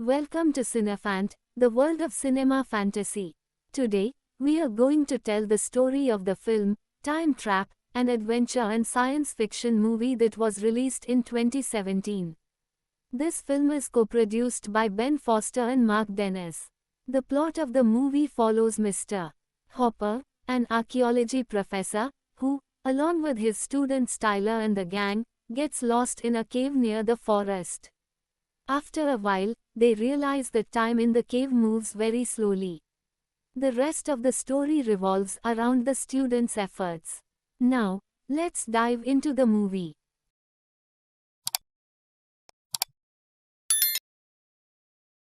Welcome to Cinefant, the world of cinema fantasy. Today, we are going to tell the story of the film, Time Trap, an adventure and science fiction movie that was released in 2017. This film is co-produced by Ben Foster and Mark Dennis. The plot of the movie follows Mr. Hopper, an archaeology professor, who, along with his students Tyler and the gang, gets lost in a cave near the forest. After a while, they realize that time in the cave moves very slowly. The rest of the story revolves around the students' efforts. Now, let's dive into the movie.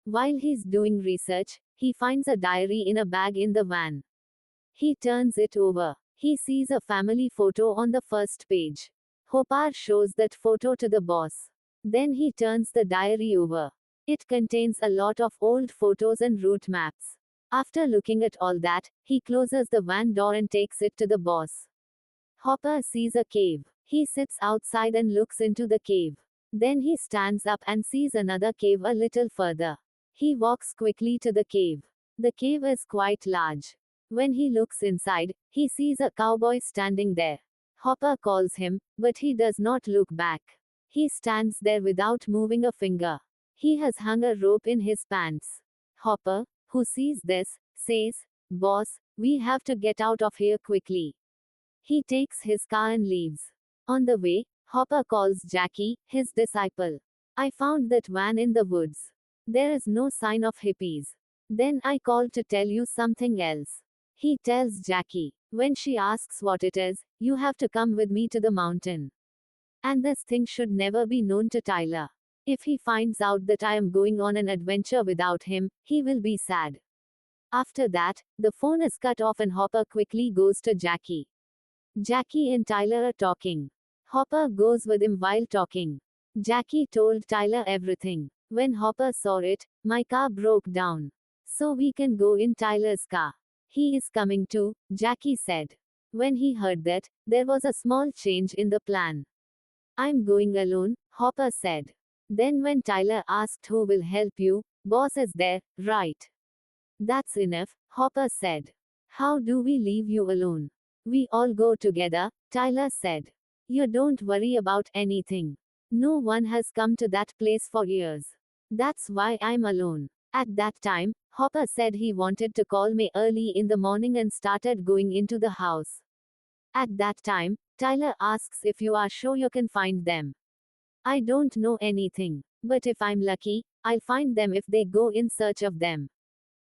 While he's doing research, he finds a diary in a bag in the van. He turns it over. He sees a family photo on the first page. Hopper shows that photo to the boss. Then he turns the diary over. It contains a lot of old photos and route maps. After looking at all that, he closes the van door and takes it to the boss. Hopper sees a cave. He sits outside and looks into the cave. Then he stands up and sees another cave a little further. He walks quickly to the cave. The cave is quite large. When he looks inside, he sees a cowboy standing there. Hopper calls him, but he does not look back. He stands there without moving a finger. He has hung a rope in his pants. Hopper, who sees this, says, "Boss, we have to get out of here quickly." He takes his car and leaves. On the way, Hopper calls Jackie, his disciple. "I found that van in the woods. There is no sign of hippies. Then I called to tell you something else." He tells Jackie. When she asks what it is, "You have to come with me to the mountain. And this thing should never be known to Tyler. If he finds out that I am going on an adventure without him, he will be sad." After that, the phone is cut off and Hopper quickly goes to Jackie. Jackie and Tyler are talking. Hopper goes with him while talking. Jackie told Tyler everything. When Hopper saw it, "My car broke down. So we can go in Tyler's car. He is coming too," Jackie said. When he heard that, there was a small change in the plan. "I'm going alone," Hopper said. Then when Tyler asked who will help you, "Boss is there, right?" "That's enough," Hopper said. "How do we leave you alone?" "We all go together," Tyler said. "You don't worry about anything. No one has come to that place for years. That's why I'm alone." At that time, Hopper said he wanted to call me early in the morning and started going into the house. At that time, Tyler asks if you are sure you can find them. "I don't know anything. But if I'm lucky, I'll find them if they go in search of them."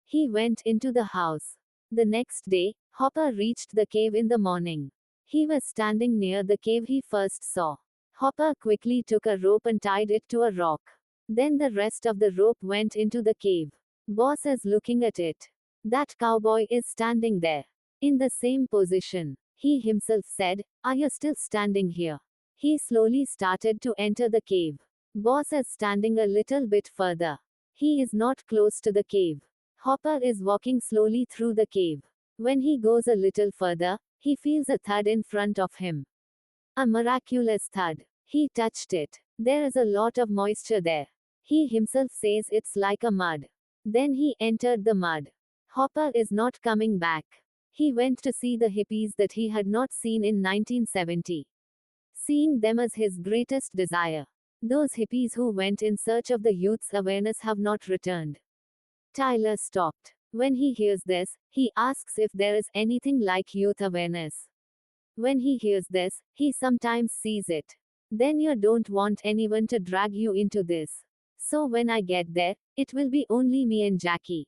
He went into the house. The next day, Hopper reached the cave in the morning. He was standing near the cave he first saw. Hopper quickly took a rope and tied it to a rock. Then the rest of the rope went into the cave. Boss is looking at it. That cowboy is standing there. In the same position. He himself said, "Are you still standing here?" He slowly started to enter the cave. Boss is standing a little bit further. He is not close to the cave. Hopper is walking slowly through the cave. When he goes a little further, he feels a thud in front of him. A miraculous thud. He touched it. There is a lot of moisture there. He himself says it's like a mud. Then he entered the mud. Hopper is not coming back. He went to see the hippies that he had not seen in 1970. Seeing them as his greatest desire. Those hippies who went in search of the youth's awareness have not returned. Tyler stopped. When he hears this, he asks if there is anything like youth awareness. When he hears this, he sometimes sees it. "Then you don't want anyone to drag you into this. So when I get there, it will be only me and Jackie.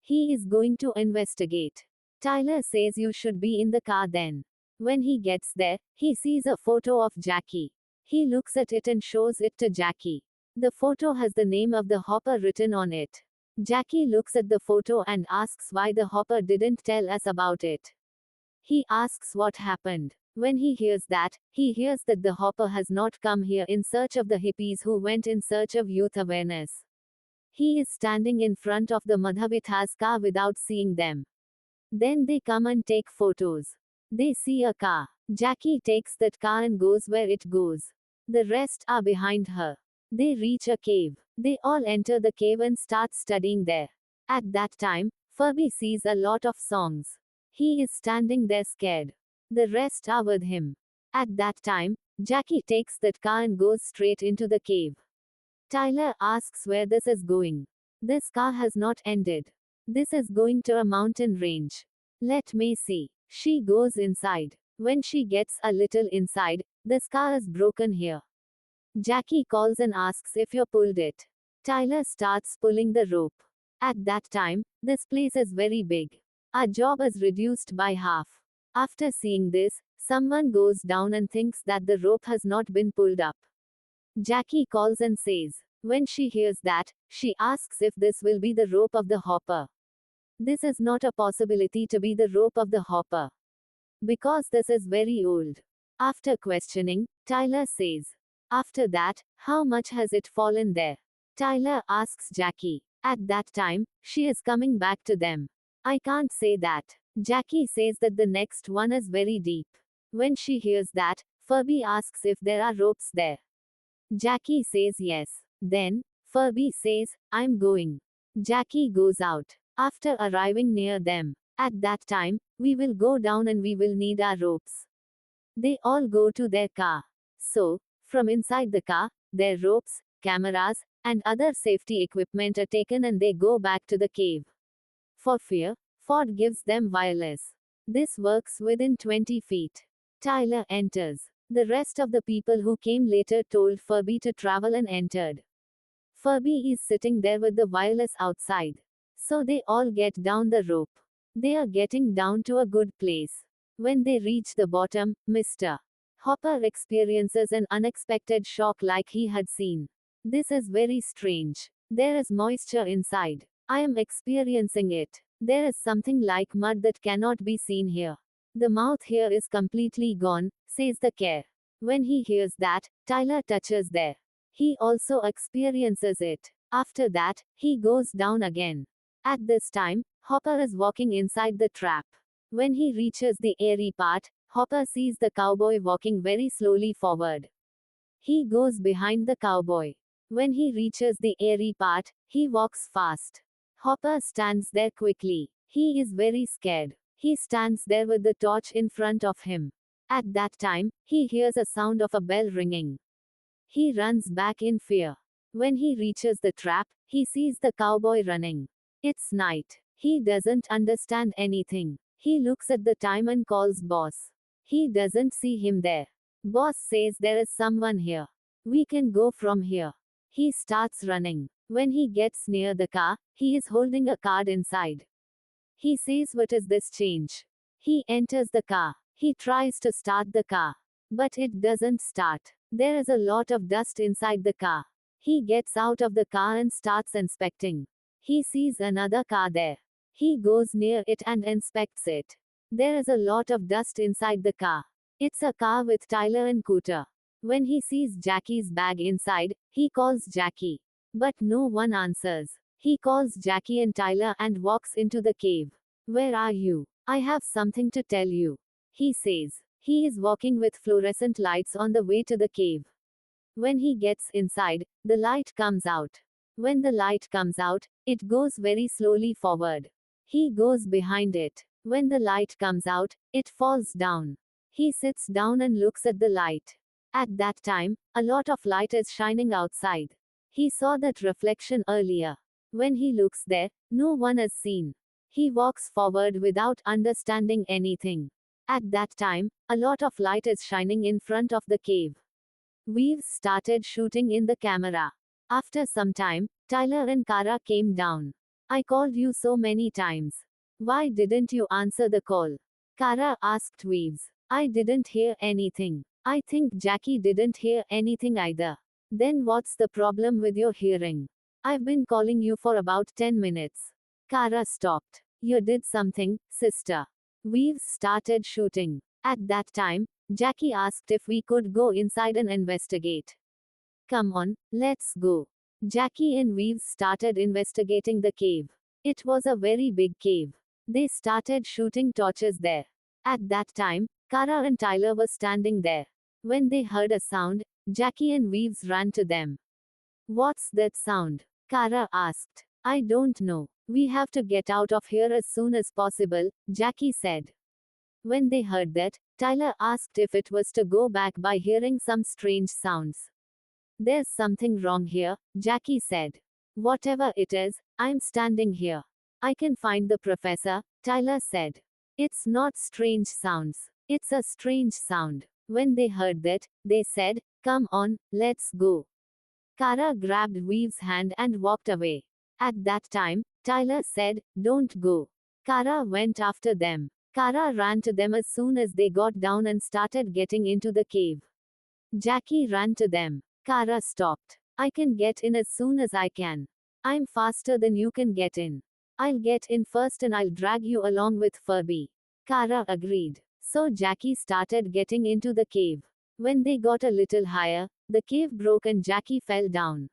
He is going to investigate." Tyler says you should be in the car then. When he gets there, he sees a photo of Jackie. He looks at it and shows it to Jackie. The photo has the name of the Hopper written on it. Jackie looks at the photo and asks why the Hopper didn't tell us about it. He asks what happened. When he hears that, he hears that the Hopper has not come here in search of the hippies who went in search of youth awareness. He is standing in front of the Madhavitha's car without seeing them. Then they come and take photos. They see a car. Jackie takes that car and goes where it goes. The rest are behind her. They reach a cave. They all enter the cave and start studying there. At that time, Furby sees a lot of songs. He is standing there scared. The rest are with him. At that time, Jackie takes that car and goes straight into the cave. Tyler asks where this is going. This car has not ended. This is going to a mountain range. Let me see. She goes inside. When she gets a little inside, this car is broken here. Jackie calls and asks if you pulled it. Tyler starts pulling the rope. At that time, this place is very big. Our job is reduced by half. After seeing this, someone goes down and thinks that the rope has not been pulled up. Jackie calls and says. When she hears that, she asks if this will be the rope of the hopper. This is not a possibility to be the rope of the hopper. Because this is very old. After questioning, Tyler says. After that, how much has it fallen there? Tyler asks Jackie. At that time, she is coming back to them. I can't say that. Jackie says that the next one is very deep. When she hears that, Furby asks if there are ropes there. Jackie says yes. Then, Furby says, I'm going. Jackie goes out. After arriving near them, at that time, we will go down and we will need our ropes. They all go to their car. So, from inside the car, their ropes, cameras, and other safety equipment are taken and they go back to the cave. For fear, Ford gives them wireless. This works within 20 feet. Tyler enters. The rest of the people who came later told Furby to travel and entered. Furby is sitting there with the wireless outside. So they all get down the rope. They are getting down to a good place. When they reach the bottom, Mr. Hopper experiences an unexpected shock like he had seen. This is very strange. There is moisture inside. I am experiencing it. There is something like mud that cannot be seen here. The mouth here is completely gone, says the care. When he hears that, Tyler touches there. He also experiences it. After that, he goes down again. At this time, Hopper is walking inside the trap. When he reaches the airy part, Hopper sees the cowboy walking very slowly forward. He goes behind the cowboy. When he reaches the airy part, he walks fast. Hopper stands there quickly. He is very scared. He stands there with the torch in front of him. At that time, he hears a sound of a bell ringing. He runs back in fear. When he reaches the trap, he sees the cowboy running. It's night. He doesn't understand anything. He looks at the time and calls boss. He doesn't see him there. Boss says there is someone here. We can go from here. He starts running. When he gets near the car, he is holding a card inside. He says, what is this change? He enters the car. He tries to start the car. But it doesn't start. There is a lot of dust inside the car. He gets out of the car and starts inspecting. He sees another car there. He goes near it and inspects it. There is a lot of dust inside the car. It's a car with Tyler and Cooter. When he sees Jackie's bag inside, he calls Jackie. But no one answers. He calls Jackie and Tyler and walks into the cave. Where are you? I have something to tell you. He says. He is walking with fluorescent lights on the way to the cave. When he gets inside, the light comes out. When the light comes out, it goes very slowly forward. He goes behind it. When the light comes out, it falls down. He sits down and looks at the light. At that time, a lot of light is shining outside. He saw that reflection earlier. When he looks there, no one is seen. He walks forward without understanding anything. At that time, a lot of light is shining in front of the cave. We've started shooting in the camera. After some time, Tyler and Kara came down. I called you so many times. Why didn't you answer the call? Kara asked Weaves. I didn't hear anything. I think Jackie didn't hear anything either. Then what's the problem with your hearing? I've been calling you for about 10 minutes. Kara stopped. You did something, sister. Weaves started shooting. At that time, Jackie asked if we could go inside and investigate. Come on, let's go. Jackie and Weaves started investigating the cave. It was a very big cave. They started shooting torches there. At that time, Kara and Tyler were standing there. When they heard a sound, Jackie and Weaves ran to them. What's that sound? Kara asked. I don't know. We have to get out of here as soon as possible, Jackie said. When they heard that, Tyler asked if it was to go back by hearing some strange sounds. There's something wrong here, Jackie said. Whatever it is, I'm standing here. I can find the professor, Tyler said. It's not strange sounds. It's a strange sound. When they heard that, they said, come on, let's go. Kara grabbed Weave's hand and walked away. At that time, Tyler said, don't go. Kara went after them. Kara ran to them as soon as they got down and started getting into the cave. Jackie ran to them. Kara stopped. I can get in as soon as I can. I'm faster than you can get in. I'll get in first and I'll drag you along with Furby. Kara agreed. So Jackie started getting into the cave. When they got a little higher, the cave broke and Jackie fell down.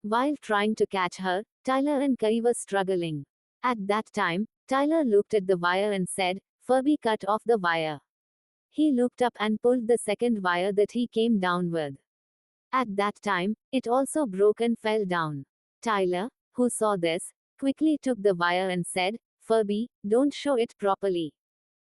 While trying to catch her, Tyler and Kai were struggling. At that time, Tyler looked at the wire and said, Furby cut off the wire. He looked up and pulled the second wire that he came down with. At that time, it also broke and fell down. Tyler, who saw this, quickly took the wire and said, Furby, don't show it properly.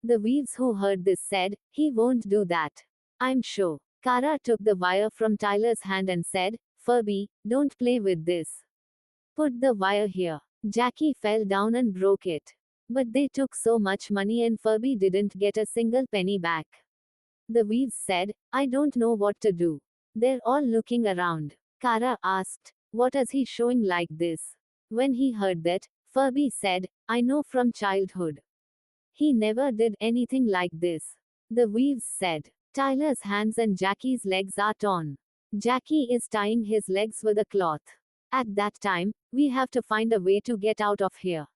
The Weaves who heard this said, he won't do that. I'm sure. Kara took the wire from Tyler's hand and said, Furby, don't play with this. Put the wire here. Jackie fell down and broke it. But they took so much money and Furby didn't get a single penny back. The Weaves said, I don't know what to do. They're all looking around. Kara asked, what is he showing like this? When he heard that, Furby said, I know from childhood. He never did anything like this. The Weaves said, Tyler's hands and Jackie's legs are torn. Jackie is tying his legs with a cloth. At that time, we have to find a way to get out of here.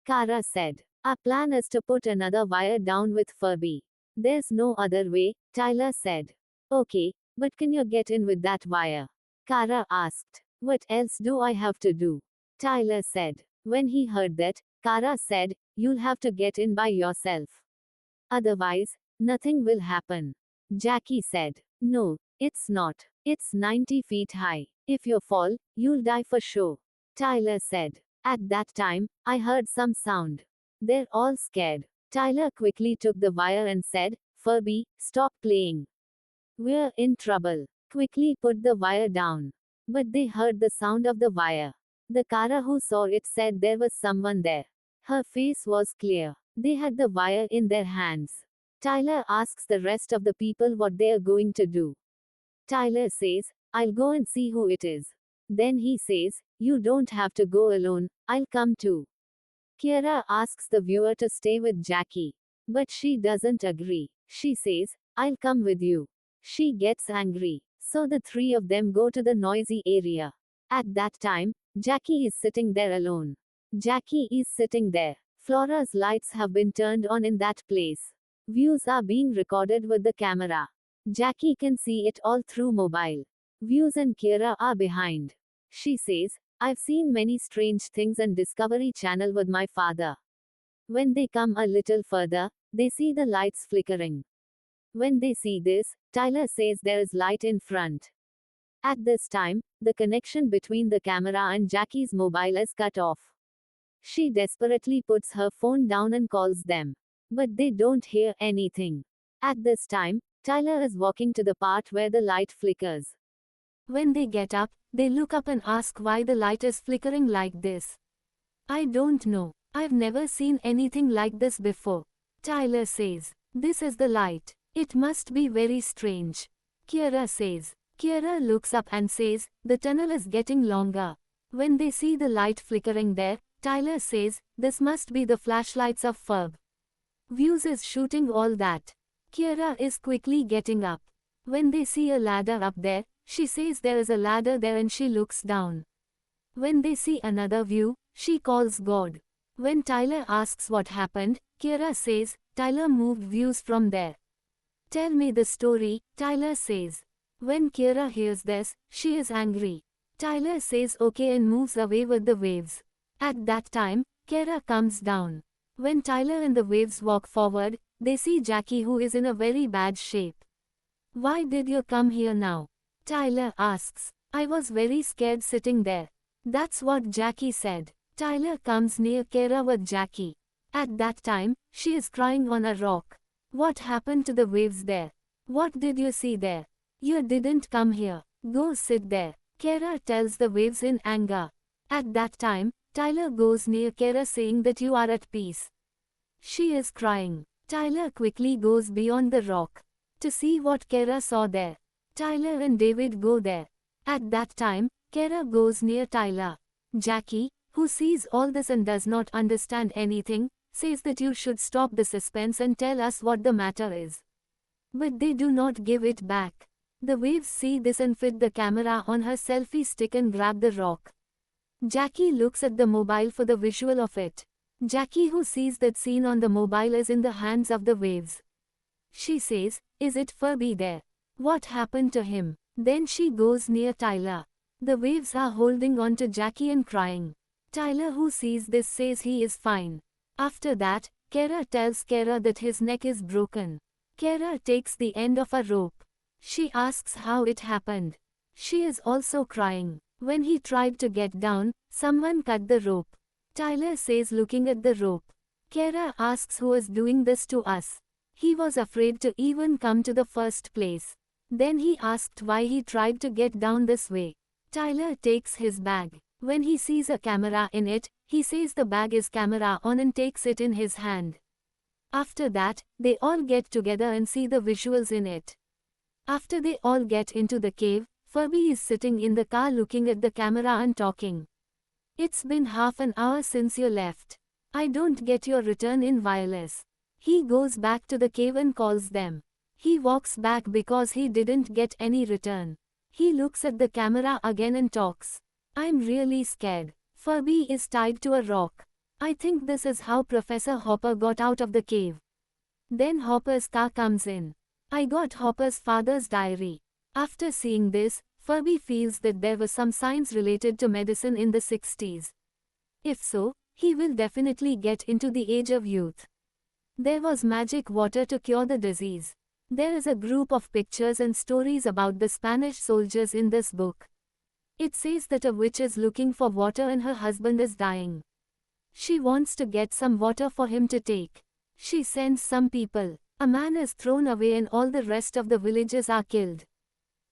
Kara said, our plan is to put another wire down with Furby. There's no other way, Tyler said. Okay, but can you get in with that wire? Kara asked. What else do I have to do? Tyler said. When he heard that, Kara said, you'll have to get in by yourself. Otherwise, nothing will happen. Jackie said. No, it's not. It's 90 feet high. If you fall, you'll die for sure. Tyler said. At that time, I heard some sound. They're all scared. Tyler quickly took the wire and said, Furby, stop playing. We're in trouble. Quickly put the wire down. But they heard the sound of the wire. The Kara who saw it said there was someone there. Her face was clear. They had the wire in their hands. Tyler asks the rest of the people what they are going to do. Tyler says, I'll go and see who it is. Then he says, you don't have to go alone, I'll come too. Kira asks the viewer to stay with Jackie. But she doesn't agree. She says, I'll come with you. She gets angry. So the three of them go to the noisy area. At that time, Jackie is sitting there alone. Jackie is sitting there. Flora's lights have been turned on in that place. Views are being recorded with the camera. Jackie can see it all through mobile. Views and Kira are behind. She says, I've seen many strange things on Discovery Channel with my father. When they come a little further, they see the lights flickering. When they see this, Tyler says there is light in front. At this time, the connection between the camera and Jackie's mobile is cut off. She desperately puts her phone down and calls them. But they don't hear anything. At this time, Tyler is walking to the part where the light flickers. When they get up, they look up and ask why the light is flickering like this. I don't know. I've never seen anything like this before. Tyler says, this is the light. It must be very strange. Kira says. Kira looks up and says, the tunnel is getting longer. When they see the light flickering there, Tyler says, this must be the flashlights of Ferb. Views is shooting all that. Kira is quickly getting up. When they see a ladder up there, she says there is a ladder there and she looks down. When they see another view, she calls God. When Tyler asks what happened, Kira says, Tyler moved Views from there. Tell me the story, Tyler says. When Kira hears this, she is angry. Tyler says okay and moves away with the waves. At that time, Kira comes down. When Tyler and the waves walk forward, they see Jackie who is in a very bad shape. Why did you come here now? Tyler asks. I was very scared sitting there. That's what Jackie said. Tyler comes near Kara with Jackie. At that time, she is crying on a rock. What happened to the waves there? What did you see there? You didn't come here. Go sit there. Kara tells the waves in anger. At that time, Tyler goes near Kara saying that you are at peace. She is crying. Tyler quickly goes beyond the rock to see what Kara saw there. Tyler and David go there. At that time, Kara goes near Tyler. Jackie, who sees all this and does not understand anything, says that you should stop the suspense and tell us what the matter is. But they do not give it back. The waves see this and fit the camera on her selfie stick and grab the rock. Jackie looks at the mobile for the visual of it. Jackie, who sees that scene on the mobile, is in the hands of the waves. She says, "Is it Furby there? What happened to him?" Then she goes near Tyler. The waves are holding on to Jackie and crying. Tyler, who sees this, says he is fine. After that, Kara tells Kara that his neck is broken. Kara takes the end of a rope. She asks how it happened. She is also crying. When he tried to get down, someone cut the rope. Tyler says, looking at the rope. Kara asks who is doing this to us. He was afraid to even come to the first place. Then he asked why he tried to get down this way. Tyler takes his bag. When he sees a camera in it, he says the bag is camera on and takes it in his hand. After that, they all get together and see the visuals in it. After they all get into the cave, Furby is sitting in the car looking at the camera and talking. "It's been half an hour since you left. I don't get your return in wireless." He goes back to the cave and calls them. He walks back because he didn't get any return. He looks at the camera again and talks. "I'm really scared. Furby is tied to a rock. I think this is how Professor Hopper got out of the cave." Then Hopper's car comes in. "I got Hopper's father's diary." After seeing this, Furby feels that there was some science related to medicine in the 60s. If so, he will definitely get into the age of youth. There was magic water to cure the disease. There is a group of pictures and stories about the Spanish soldiers in this book. It says that a witch is looking for water and her husband is dying. She wants to get some water for him to take. She sends some people. A man is thrown away and all the rest of the villagers are killed.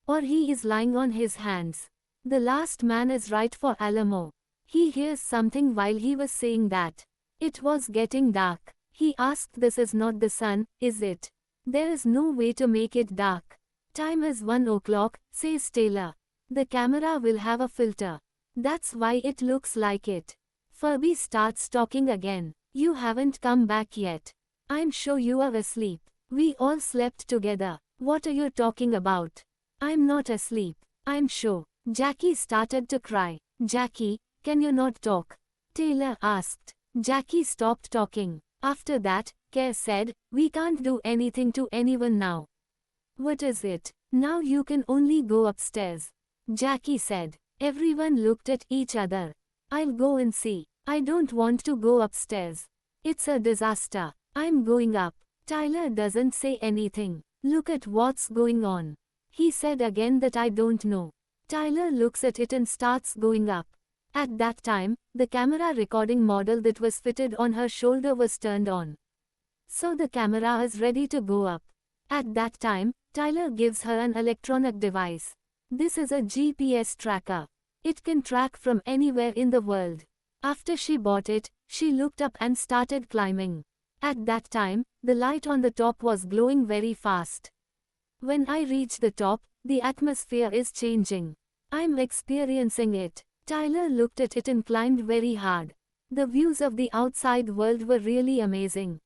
Or he is lying on his hands. The last man is right for Alamo. He hears something while he was saying that. It was getting dark. He asked, "This is not the sun, is it? There is no way to make it dark." "Time is 1 o'clock, says Taylor. "The camera will have a filter. That's why it looks like it." Furby starts talking again. "You haven't come back yet. I'm sure you are asleep. We all slept together. What are you talking about?" "I'm not asleep. I'm sure." Jackie started to cry. "Jackie, can you not talk?" Taylor asked. Jackie stopped talking. After that, Kerr said, "We can't do anything to anyone now." "What is it?" "Now you can only go upstairs," Jackie said. Everyone looked at each other. "I'll go and see." "I don't want to go upstairs. It's a disaster." "I'm going up." Tyler doesn't say anything. "Look at what's going on." He said again that "I don't know." Tyler looks at it and starts going up. At that time, the camera recording model that was fitted on her shoulder was turned on. So the camera is ready to go up. At that time, Tyler gives her an electronic device. This is a GPS tracker. It can track from anywhere in the world. After she bought it, she looked up and started climbing. At that time, the light on the top was glowing very fast. When I reach the top, the atmosphere is changing. I'm experiencing it. Tyler looked at it and climbed very hard. The views of the outside world were really amazing.